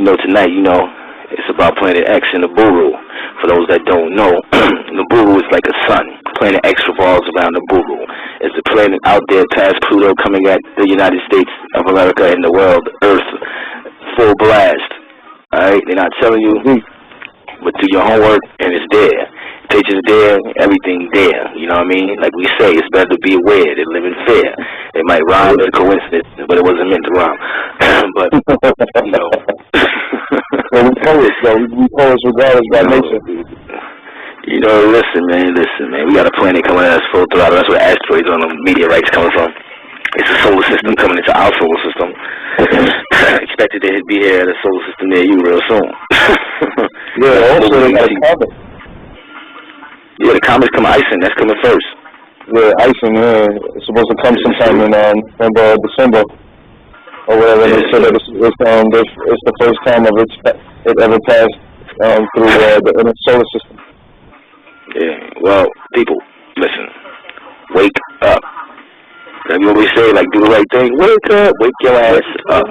tonight, it's about Planet X and Nibiru. For those that don't know, Nibiru is like a sun. Planet X revolves around Nibiru. It's the planet out there past Pluto coming at the United States of America and the world, Earth, full blast. Alright, they're not telling you, but do your homework and it's there. Pictures there, everything there. You know what I mean? Like we say, it's better to be aware than live in fear. It might rhyme, it's a coincidence, but it wasn't meant to rhyme. But, Well, we poets, though. We poets regardless by nature. Listen, man. We got a planet coming at us full throttle. That's where asteroids on the meteorites coming from. It's a solar system coming into our solar system. Expected to be here at a solar system near you real soon. Yeah, also they got a comet. Yeah, the comet's coming icing. That's coming first. Yeah, icing, yeah. It's supposed to come sometime in November or December or whatever. Yeah, they said that it's the first time of it ever passed through the solar system. Yeah, well, people, listen. Wake up. That's what we say, like, do the right thing. Wake up. Wake your ass up.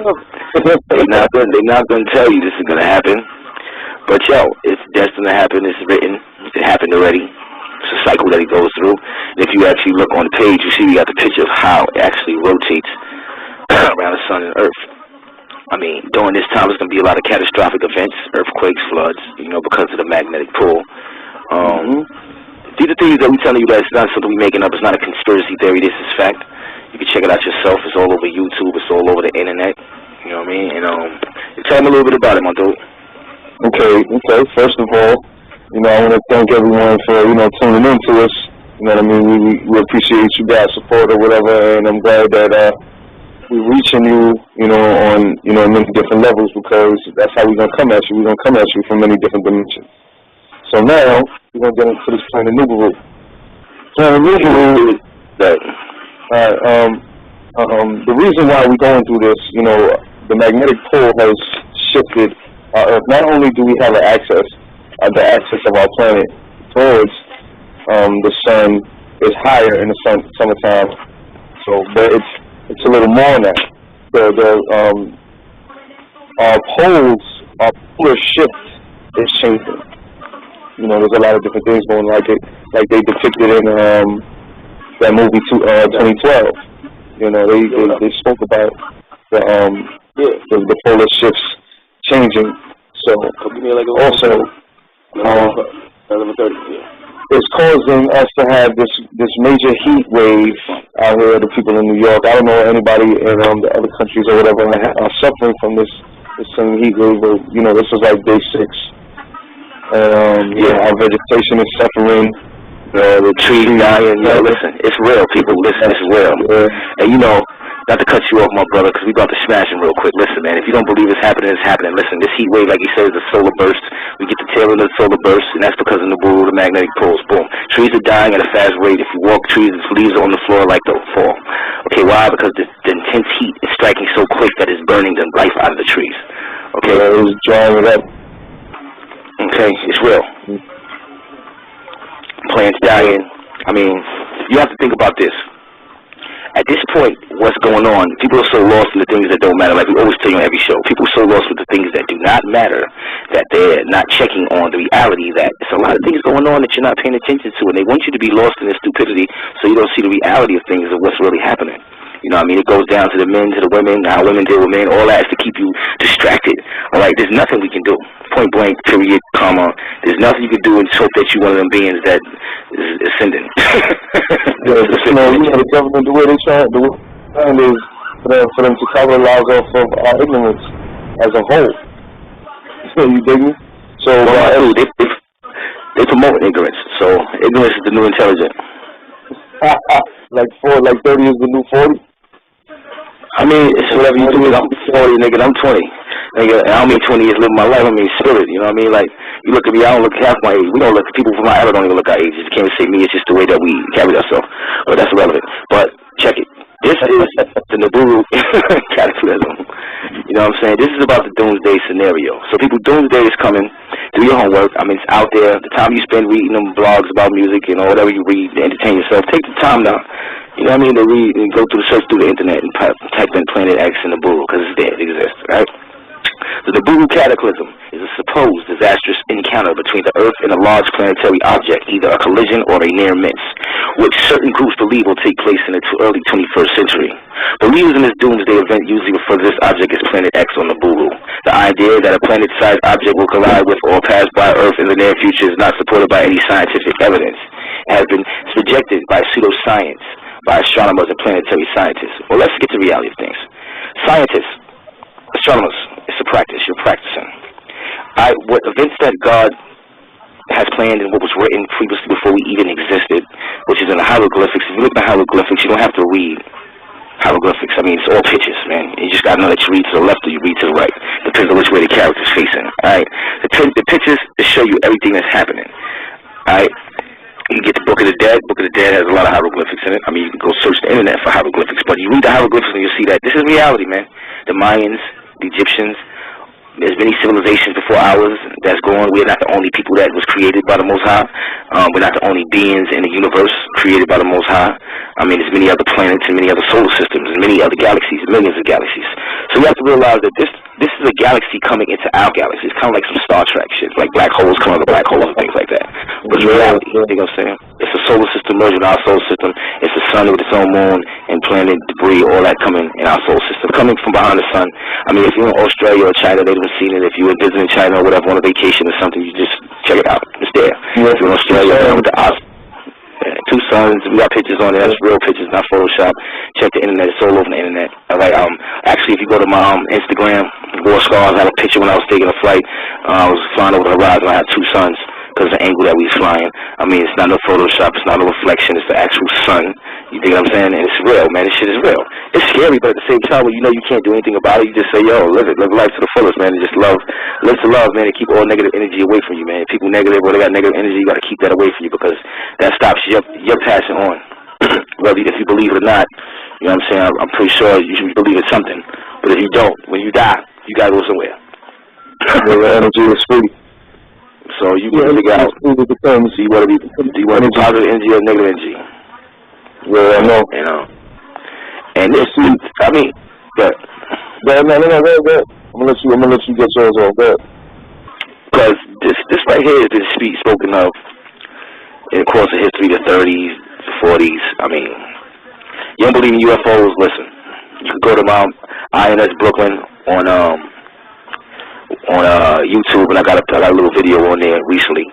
They're not going to tell you this is going to happen. But, it's destined to happen. It's written. It happened already. It's a cycle that it goes through. And if you actually look on the page, you see we got the picture of how it actually rotates around the sun and earth. I mean, during this time, there's going to be a lot of catastrophic events, earthquakes, floods, because of the magnetic pull. These are things that we're telling you that it's not something we're making up. It's not a conspiracy theory. This is fact. You can check it out yourself. It's all over YouTube. It's all over the internet. You know what I mean? And tell me a little bit about it, my dude. Okay. First of all, I want to thank everyone for, tuning in to us. You know what I mean? We appreciate you guys' support or whatever, and I'm glad that we're reaching you, on, many different levels, because that's how we're going to come at you. We're going to come at you from many different dimensions. So now, we're going to get into this Planet Nibiru. Planet Nibiru, the reason why we're going through this, the magnetic pole has shifted our Earth. Not only do we have the axis of our planet towards the sun is higher in the summertime, but it's a little more now. Our polar shift is changing. There's a lot of different things going like they depicted in that movie 2012. They spoke about the polar shifts changing. So also, it's causing us to have this major heat wave out here. The people in New York, I don't know anybody in the other countries or whatever, are suffering from this same heat wave. But, this is like day 6. Our vegetation is suffering. The trees dying. Listen, it's real, people. Listen, it's real. And not to cut you off, my brother, because we about to smash him real quick. Listen, man, if you don't believe it's happening, it's happening. Listen, this heat wave, like you said, is a solar burst. We get the tail end of the solar burst, and that's because of the magnetic poles. Boom. Trees are dying at a fast rate. If you walk trees, the leaves are on the floor like they'll fall. Okay, why? Because the intense heat is striking so quick that it's burning the life out of the trees. Okay? It's drying it up. Okay, it's real. Plants dying. I mean, you have to think about this. At this point, what's going on, people are so lost in the things that don't matter. Like we always tell you on every show, people are so lost with the things that do not matter that they're not checking on the reality that there's a lot of things going on that you're not paying attention to, and they want you to be lost in their stupidity so you don't see the reality of things of what's really happening. It goes down to the men, to the women, how women deal with men, all that is to keep you distracted. All right, there's nothing we can do. Point blank, period, comma. There's nothing you can do and hope that you're one of them beings that is ascending. The government, the way they try, the plan is for them to capitalize off of our ignorance as a whole. You dig me? So they promote ignorance. So ignorance is the new intelligent. like 30 is the new 40. I mean, it's whatever you do. I'm 40, nigga. I'm 20. Nigga, I don't mean 20 years living my life. I mean spirit. You know what I mean? Like, you look at me, I don't look half my age. We don't look at people from my era don't even look our age. You can't say me. It's just the way that we carry ourselves. But that's irrelevant. But check it. This is the Nibiru cataclysm. You know what I'm saying? This is about the doomsday scenario. So people, doomsday is coming. Do your homework. I mean, it's out there. The time you spend reading them blogs about music, whatever you read to entertain yourself, take the time now. You know what I mean? To read and go search through the internet and type in Planet X and Nibiru, because it's there. It exists, right? The Nibiru cataclysm is a supposed disastrous encounter between the Earth and a large planetary object, either a collision or a near miss, which certain groups believe will take place in the early 21st century. Believers in this doomsday event usually refer to this object as Planet X on Nibiru. The idea that a planet-sized object will collide with or pass by Earth in the near future is not supported by any scientific evidence. It has been projected by pseudoscience, by astronomers and planetary scientists. Well, let's get to the reality of things. Scientists, astronomers, it's a practice. You're practicing. What events that God has planned and what was written previously before we even existed, which is in the hieroglyphics. If you look at the hieroglyphics, you don't have to read hieroglyphics. I mean, it's all pictures, man. You just got to know that you read to the left or you read to the right. Depends on which way the character's facing. All right. The pictures to show you everything that's happening. All right. You get the Book of the Dead. Book of the Dead has a lot of hieroglyphics in it. I mean, you can go search the internet for hieroglyphics, but you read the hieroglyphics and you see that this is reality, man. The Mayans, the Egyptians. There's many civilizations before ours that's gone. We're not the only people that was created by the Most High. We're not the only beings in the universe created by the Most High. I mean, there's many other planets and many other solar systems and many other galaxies, millions of galaxies. So you have to realize that this is a galaxy coming into our galaxy. It's kind of like some Star Trek shit, like black holes coming out of black holes and things like that. But it's reality, you know what I'm saying? It's a solar system merged with our solar system. It's the sun with its own moon and planet, debris, all that coming in our solar system, coming from behind the sun. I mean, if you're in Australia or China, they don't seen it. If you were visiting China or whatever on a vacation or something, you just check it out. It's there. Yeah. If you're in Australia, with the two suns, we got pictures on there. That's real pictures, not Photoshop. Check the internet. It's all over the internet. All right. Actually, if you go to my Instagram, War Scars, I have a picture when I was taking a flight. I was flying over the horizon. I had two suns because of the angle that we was flying. I mean, it's not no Photoshop. It's not no reflection. It's the actual sun. You dig what I'm saying? And it's real, man. This shit is real. It's scary, but at the same time, when you know you can't do anything about it, you just say, yo, live it. Live life to the fullest, man. And just live to love, man, and keep all negative energy away from you, man. If people negative or they got negative energy, you got to keep that away from you because that stops your passing on. Whether if you believe it or not, you know what I'm saying? I'm pretty sure you should believe in something. But if you don't, when you die, you got to go somewhere. The energy is free. So you got to figure out, do you want to be positive energy or negative energy? Yeah, I know. You know. And this, I mean, go ahead. No. I'm gonna let you get yours off. Go ahead. Because this right here has been spoken of in the course of history, the 30s, the 40s. I mean, you don't believe in UFOs? Listen, you can go to my INS Brooklyn on YouTube, and I got a little video on there recently.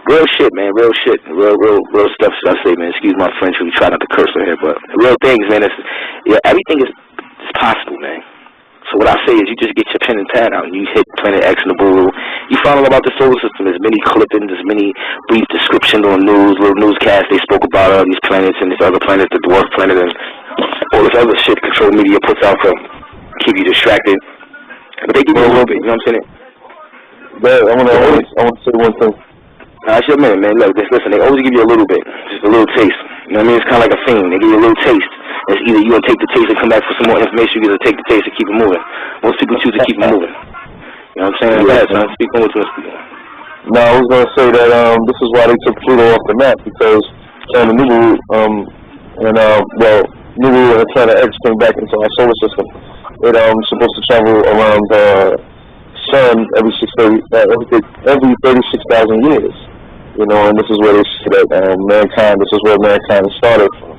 Real shit, man. Real shit. Real stuff, should I say, man. Excuse my French. We try not to curse on here, but real things, man. Everything is possible, man. So what I say is you just get your pen and pad out and you hit Planet X and Nibiru. You find out about the solar system. There's many clippings, there's many brief descriptions on news, little newscasts. They spoke about these planets and these other planets, the dwarf planet and all this other shit control media puts out to keep you distracted. But they give you a little bit, you know what I'm saying? I want to say one thing. That's your minute, man. Look, listen, they always give you a little bit, just a little taste. You know what I mean? It's kind of like a thing. They give you a little taste. It's either you gonna take the taste and come back for some more information, or you gonna take the taste and keep it moving. Most people choose to keep it moving. You know what I'm saying? Yeah, son. Speak on what you want to speak on. No, I was gonna say that this is why they took Pluto off the map because the Nibiru Nibiru and Planet X came back into our solar system. It's supposed to travel around the sun every 36,000 years. You know, and this is where they say that this is where mankind started from.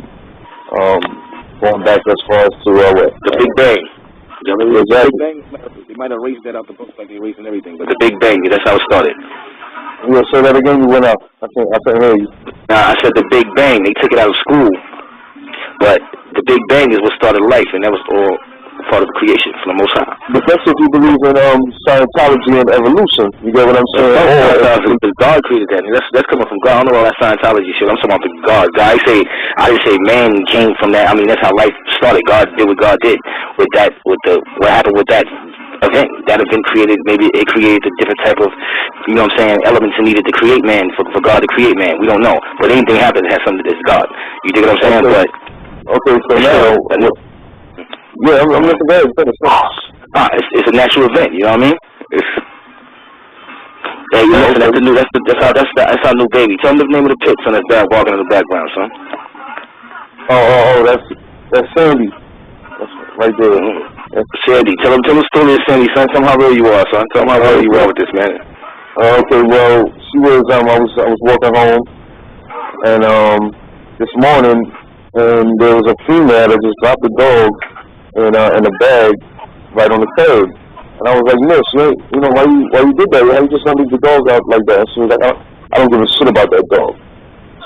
Going back as far as to what? The Big Bang. You know, exactly. The Big Bang, they might have erased that out the books like they erasing everything, but the Big Bang, that's how it started. Yeah, say that again, you went out. I can't hear you. Nah, I said the Big Bang, they took it out of school, but the Big Bang is what started life, and that was all part of the creation from the Most High. But that's if you believe in Scientology and evolution. You get what I'm saying? God created that. That's coming from God. I don't know all that Scientology shit. I'm talking about the God. I didn't say man came from that. I mean, that's how life started. God did what God did with that. What happened with that event? That event created. Maybe it created a different type of, you know what I'm saying, elements needed to create man for God to create man. We don't know. But anything happens has something to do with God. You dig what I'm saying? Okay. Okay. So now. Yeah, I'm looking at it. It's a natural event, you know what I mean? Hey, you know, that's our new baby. Tell them the name of the pit, son, that's back walking in the background, son. Oh, that's Sandy. That's right there. Sandy, tell them the story of Sandy, son. Tell them how real you are, son. Tell them how real you are with this, man. Okay, well, she was I was walking home, and this morning, and there was a female that just dropped the dog in a bag right on the curb, and I was like, Miss, you know, why you did that? Why you just not leave the dog out like that? And she was like, I don't give a shit about that dog.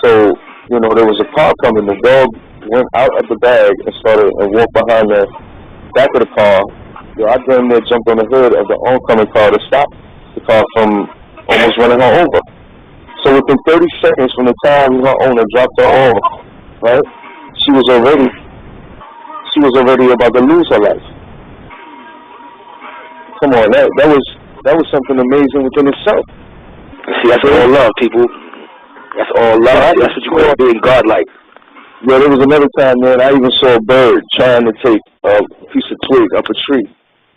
So, you know, there was a car coming. The dog went out of the bag and walked behind the back of the car. Yo, I damn near jumped on the hood of the oncoming car to stop the car from almost running her over. So within 30 seconds from the time her owner dropped her off, right, she was already about to lose her life. Come on, that was something amazing within itself. See, that's all love, people. That's all love. That's what you call being godlike. Yeah, there was another time, man, I even saw a bird trying to take a piece of twig up a tree,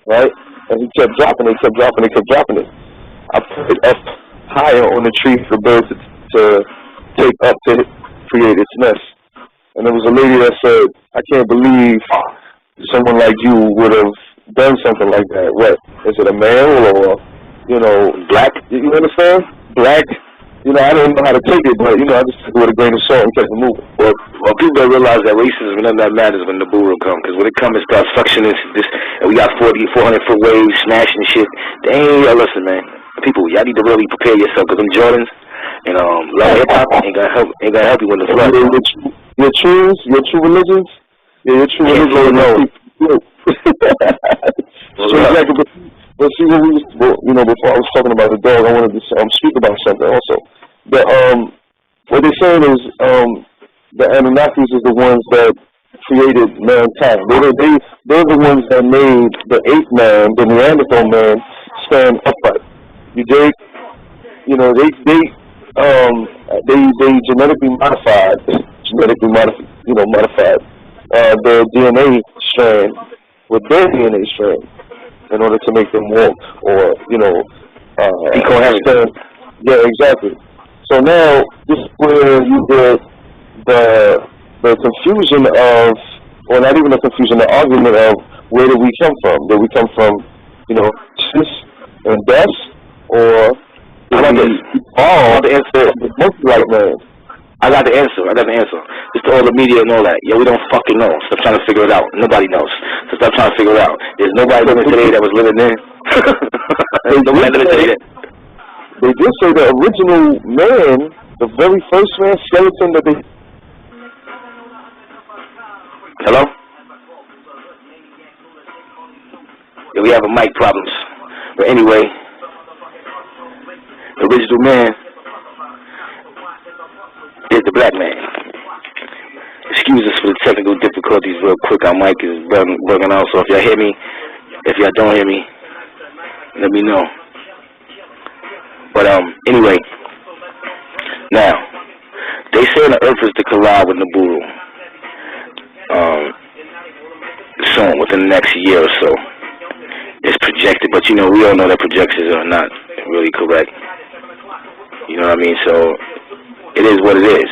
right? And he kept dropping it. I put it up higher on the tree for the bird to take up to create its nest. And there was a lady that said, I can't believe someone like you would have done something like that. What? Is it a male or, you know, black? You understand? Black? You know, I don't know how to take it, but, you know, I just took it with a grain of salt and kept it moving. Well, people don't realize that racism, none of that matters when the Nibiru come. Because when it comes, it starts suctioning this, and we got 400-foot waves smashing shit. Listen, man. People, y'all need to really prepare yourself, because them Jordans, you know, love hip-hop ain't gonna help you when the flood comes. Your true religions? Yeah, your true religions. No. But see, before I was talking about the dog, I wanted to speak about something also. What they're saying is the Anunnakis is the ones that created mankind. They're the ones that made the ape man, the Neanderthal man, stand upright. You dig? You know, they genetically modified their DNA strand with their DNA strand in order to make them walk or, you know, be coherent. Yeah, exactly. So now this is where you get the confusion of, or not even the confusion, the argument of where did we come from? Did we come from, you know, cis and death, or did we evolve the monkey-like man? I got the answer. Just all the media and all that. Yeah, we don't fucking know. Stop trying to figure it out. Nobody knows. So stop trying to figure it out. There's nobody living today that was living then. Nobody living today. They did say the original man, the very first man, skeleton that they... Hello? Yeah, we having mic problems. But anyway, the original man is the black man. Excuse us for the technical difficulties real quick. Our mic is bugging out, so if y'all hear me, if y'all don't hear me, let me know. But anyway, now, they say the Earth is to collide with Nibiru soon, within the next year or so. It's projected, but you know, we all know that projections are not really correct. You know what I mean? So, it is what it is.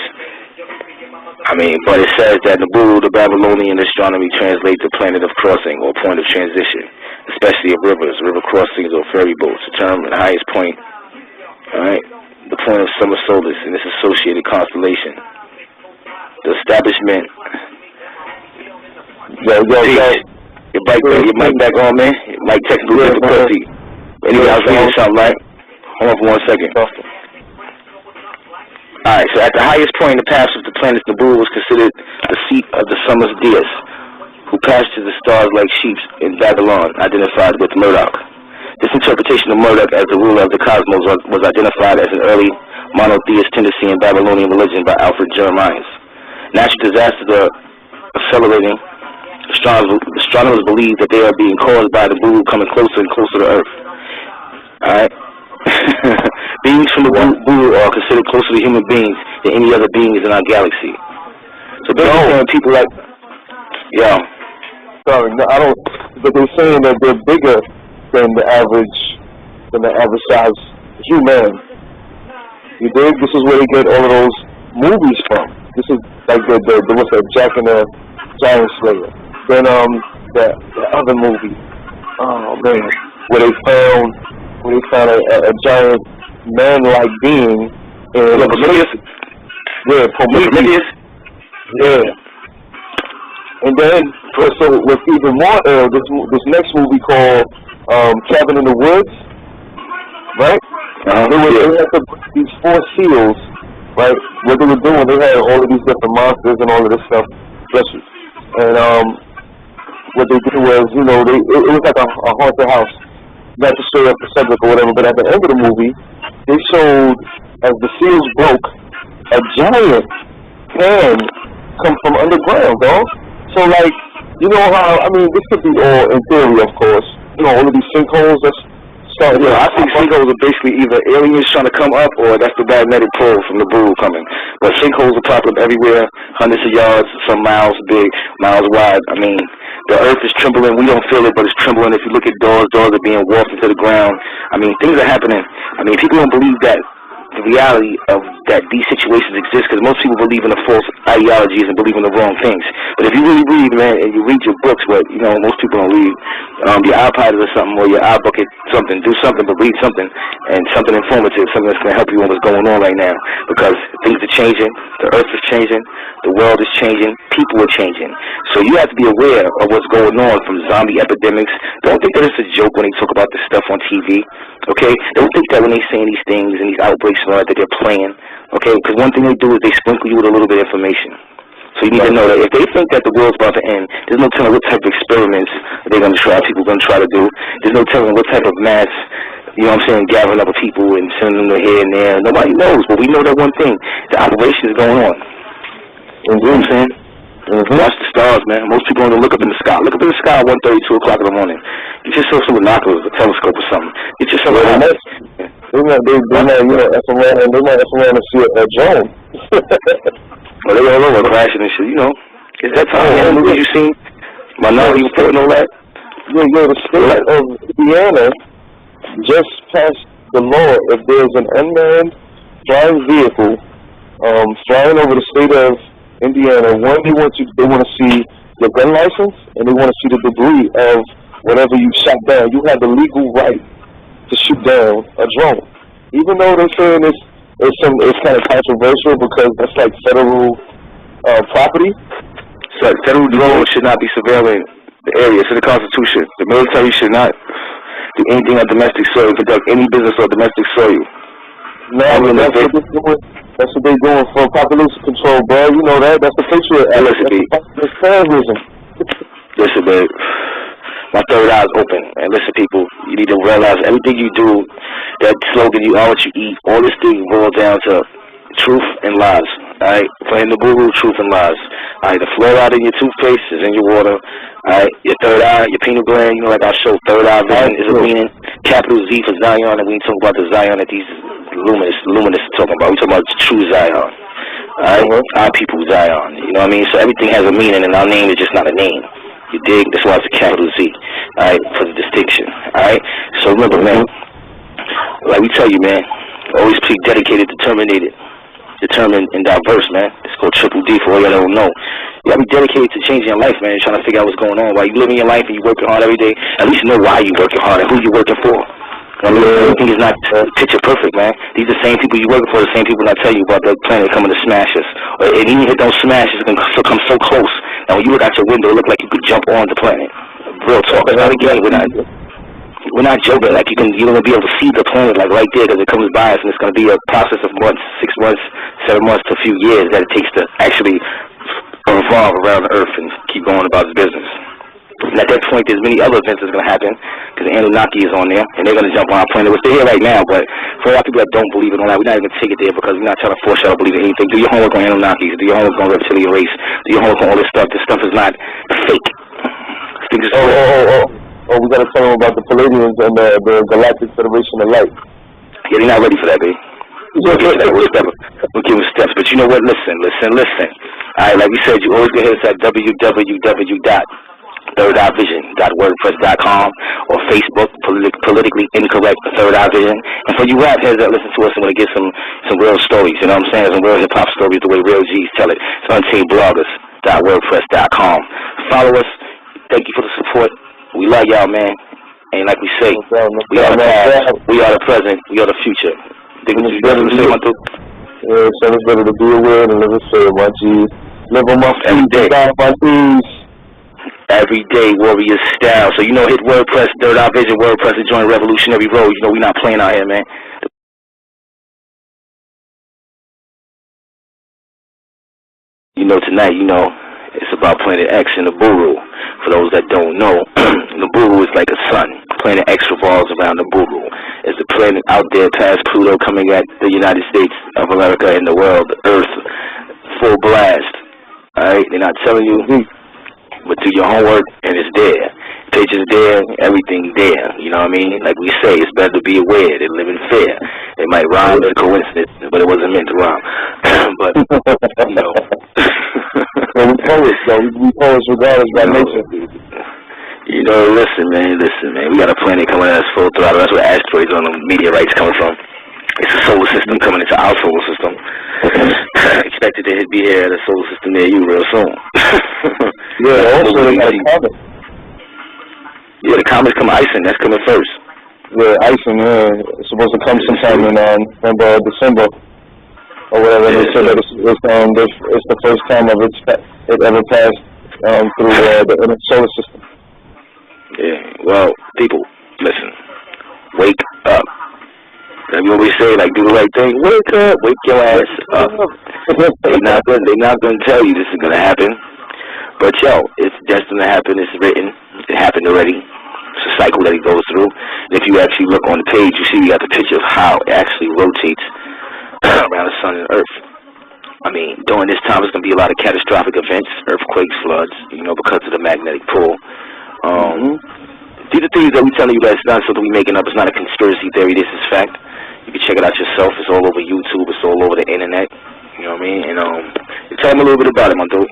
I mean, but it says that Nibiru, the Babylonian astronomy, translates the planet of crossing or point of transition, especially of rivers, river crossings, or ferry boats. The term the highest point, alright, the point of summer solstice and its associated constellation. The establishment. Yo. Your mic back on, man. Your mic technical difficulty. Anyway, I was reading something, right? Hold on for 1 second. Alright, so at the highest point in the path of the planet, Nibiru was considered the seat of the summer's deities, who passed to the stars like sheep in Babylon, identified with Marduk. This interpretation of Marduk as the ruler of the cosmos was identified as an early monotheist tendency in Babylonian religion by Alfred Jeremias. Natural disasters are accelerating. Astronomers believe that they are being caused by the Nibiru coming closer and closer to Earth. Alright? Beings from the Nibiru are considered closer to human beings than any other beings in our galaxy. So basically, people like, Sorry, no, I don't. But they're saying that they're bigger than the average size human. You dig? This is where they get all of those movies from. This is like the what's that, Jack and the Giant Slayer. Then that other movie? Oh man, where they found a giant man-like being in Prometheus? Yeah, Prometheus. Yeah. And then, so what's even more ill, this next movie called Cabin in the Woods, right? They had these 4 seals, right? What they were doing, they had all of these different monsters and all of this stuff. And what they did was, you know, it was like a haunted house. Not to stray up the subject or whatever, but at the end of the movie, they showed, as the seals broke, a giant hand come from underground, dog. So, like, you know how, I mean, this could be all in theory, of course. You know, all of these sinkholes that's starting. Yeah, I think sinkholes are basically either aliens trying to come up or that's the magnetic pull from the bull coming. But sinkholes are popping up everywhere, hundreds of yards, some miles big, miles wide. I mean, the earth is trembling. We don't feel it, but it's trembling. If you look at doors are being warped into the ground. I mean, things are happening. I mean, people don't believe that the reality of that these situations exist because most people believe in the false ideologies and believe in the wrong things. But if you really read, man, and you read your books, but, you know, most people don't read, your iPod or something, or your iBucket, something, do something, but read something, and something informative, something that's going to help you on what's going on right now, because things are changing, the earth is changing, the world is changing, people are changing. So you have to be aware of what's going on, from zombie epidemics. Don't think that it's a joke when they talk about this stuff on TV, okay? Don't think that when they saying these things and these outbreaks and all that they're playing, okay? Because one thing they do is they sprinkle you with a little bit of information. So you need to know that if they think that the world's about to end, there's no telling what type of experiments they're going to try, people are going to try to do. There's no telling what type of mass, you know what I'm saying, gathering up of people and sending them to here and there. Nobody knows, but we know that one thing. The operation is going on. You know what I'm saying? Watch the stars, man. Most people don't look up in the sky. Look up in the sky at 1:30, 2 o'clock in the morning. Get yourself some binoculars, a telescope or something. Get yourself they might, you know, F around, and they might F around and see a drone. Well, they all over crashing and shit, you know. Is that time movies you seen? Minority Report and all that? Yeah, the state of Indiana just passed the law. If there's an unmanned flying vehicle flying over the state of Indiana, one, they want to see your gun license, and they want to see the debris of whatever you shot down. You have the legal right to shoot down a drone, even though they're saying it's kind of controversial because that's like federal property. So federal drones should not be surveilling the area. It's in the Constitution. The military should not do anything on domestic soil, conduct any business on domestic soil. No, I mean, that's what they're doing for population control, bro. You know that. That's the Patriot Act. That's terrorism. Listen, babe. My third eye is open. And listen, people, you need to realize everything you do, that slogan, you are what you eat, all this thing boils down to truth and lies. Alright? Playing the boo-boo, truth and lies. Alright, the fluoride in your toothpaste is in your water. Alright, your third eye, your pineal gland, you know, like I showed, third eye vision is a meaning. Capital Z for Zion, and we talk about the Zion that these Illuminists are talking about. We talking about true Zion. Alright? Our people Zion. You know what I mean? So everything has a meaning, and our name is just not a name. You dig? That's why it's a capital Z. Alright? For the distinction. Alright? So remember, man, like we tell you, man, always be dedicated, determined, and diverse, man. It's called Triple D for all y'all don't know. You gotta be dedicated to changing your life, man. You're trying to figure out what's going on. While you living your life and you working hard every day, at least know why you working hard and who you working for. I mean, everything is not picture perfect, man. These are the same people you working for, the same people that tell you about the planet coming to smash us. And even if it don't smash, it's gonna come so close. And when you look out your window, it look like you could jump on the planet. Real talk. It's not a game. We're not joking. Like you're gonna be able to see the planet like right there because it comes by us, and it's gonna be a process of months, 6 months, 7 months to a few years that it takes to actually revolve around the Earth and keep going about its business. And at that point, there's many other events that's gonna happen because the Anunnaki is on there, and they're gonna jump on our planet, which they're here right now. But for a lot of people that don't believe it on that, we're not even gonna take it there because we're not trying to force y'all to believe in anything. Do your homework on Anunnakis. Do your homework on reptilian race. Do your homework on all this stuff. This stuff is not fake. Oh, we gotta tell them about the Palladians and the Galactic Federation of Light. Yeah, they're not ready for that, baby. We'll give them steps. But you know what? Listen. Alright, like we said, you always get hit us at www.thirdeye.wordpress.com or Facebook, politically incorrect Third Eye Vision. And for you rap heads that listen to us and want to get some real stories, you know what I'm saying? Some real hip-hop stories, the way real G's tell it. It's untainedbloggers.wordpress.com. Follow us. Thank you for the support. We love y'all, man. And like we say, we are the past, we are the present, we are the future. Think what you got to say, my dude? Yeah, so it's better to be aware than live say, my G. Live on my feet, die on my knees. Everyday warrior style. So, you know, hit WordPress, Third Eye Vision, WordPress to join Revolutionary Road. You know, we not playing out here, man. You know, tonight, you know, it's about Planet X and Nibiru. For those that don't know, Nibiru is like a sun. Planet X revolves around Nibiru. It's the planet out there past Pluto coming at the United States of America and the world, the Earth, full blast. Alright? They're not telling you, but do your homework, and it's there. Pictures there, everything there. You know what I mean? Like we say, it's better to be aware than live in fear. It might rhyme as a coincidence, but it wasn't meant to rhyme. But, you know. Well, we poets, though. We poets regardless by nature. You know, listen, man. We got a planet coming at us full throttle. That's where asteroids on the meteorites coming from. It's a solar system coming into our solar system. Expected to be here at a solar system near you real soon. Yeah, also they got a comet. Yeah, the comet's coming icing. That's coming first. Yeah, icing, it's supposed to come sometime in November or December or whatever. Yeah, they said that it's the first time it ever passed through the solar system. Yeah, well, people, listen. Wake up. Like we always say, like, do the right thing. Wake up, wake your ass up. They're not gonna tell you this is gonna happen, but yo, it's destined to happen. It's written. It happened already. It's a cycle that it goes through. And if you actually look on the page, you see we got the picture of how it actually rotates around the sun and Earth. I mean, during this time, there's gonna be a lot of catastrophic events, earthquakes, floods. You know, because of the magnetic pull. These are things that we're telling you guys. It's not something we're making up. It's not a conspiracy theory. This is fact. You can check it out yourself. It's all over YouTube. It's all over the internet. You know what I mean? And tell them a little bit about it, my dude.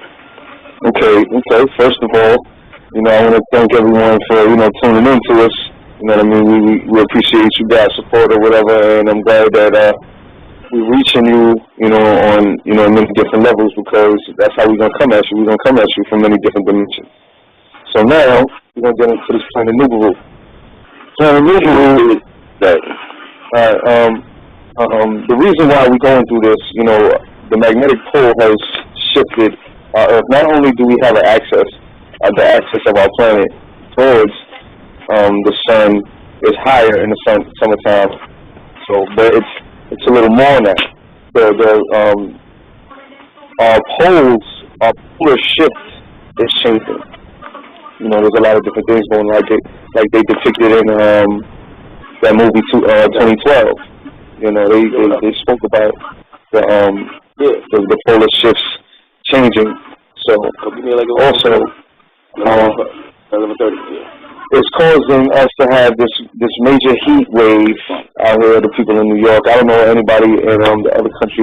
Okay. First of all, you know, I want to thank everyone for, you know, tuning in to us. You know what I mean? We appreciate you guys' support or whatever, and I'm glad that we're reaching you, you know, on, you know, many different levels, because that's how we're gonna come at you. We're gonna come at you from many different dimensions. So now we're gonna get into this Planet Nibiru. Planet Nibiru. The reason why we're going through this, you know, the magnetic pole has shifted our Earth. Not only do we have the access of our planet towards the sun is higher in the summertime, so but it's a little more than that. Our polar shift is changing. You know, there's a lot of different things going on, like they depicted in that movie 2012. You know, they spoke about the polar shifts changing. So also, it's causing us to have this major heat wave out here. The people in New York. I don't know anybody in the other countries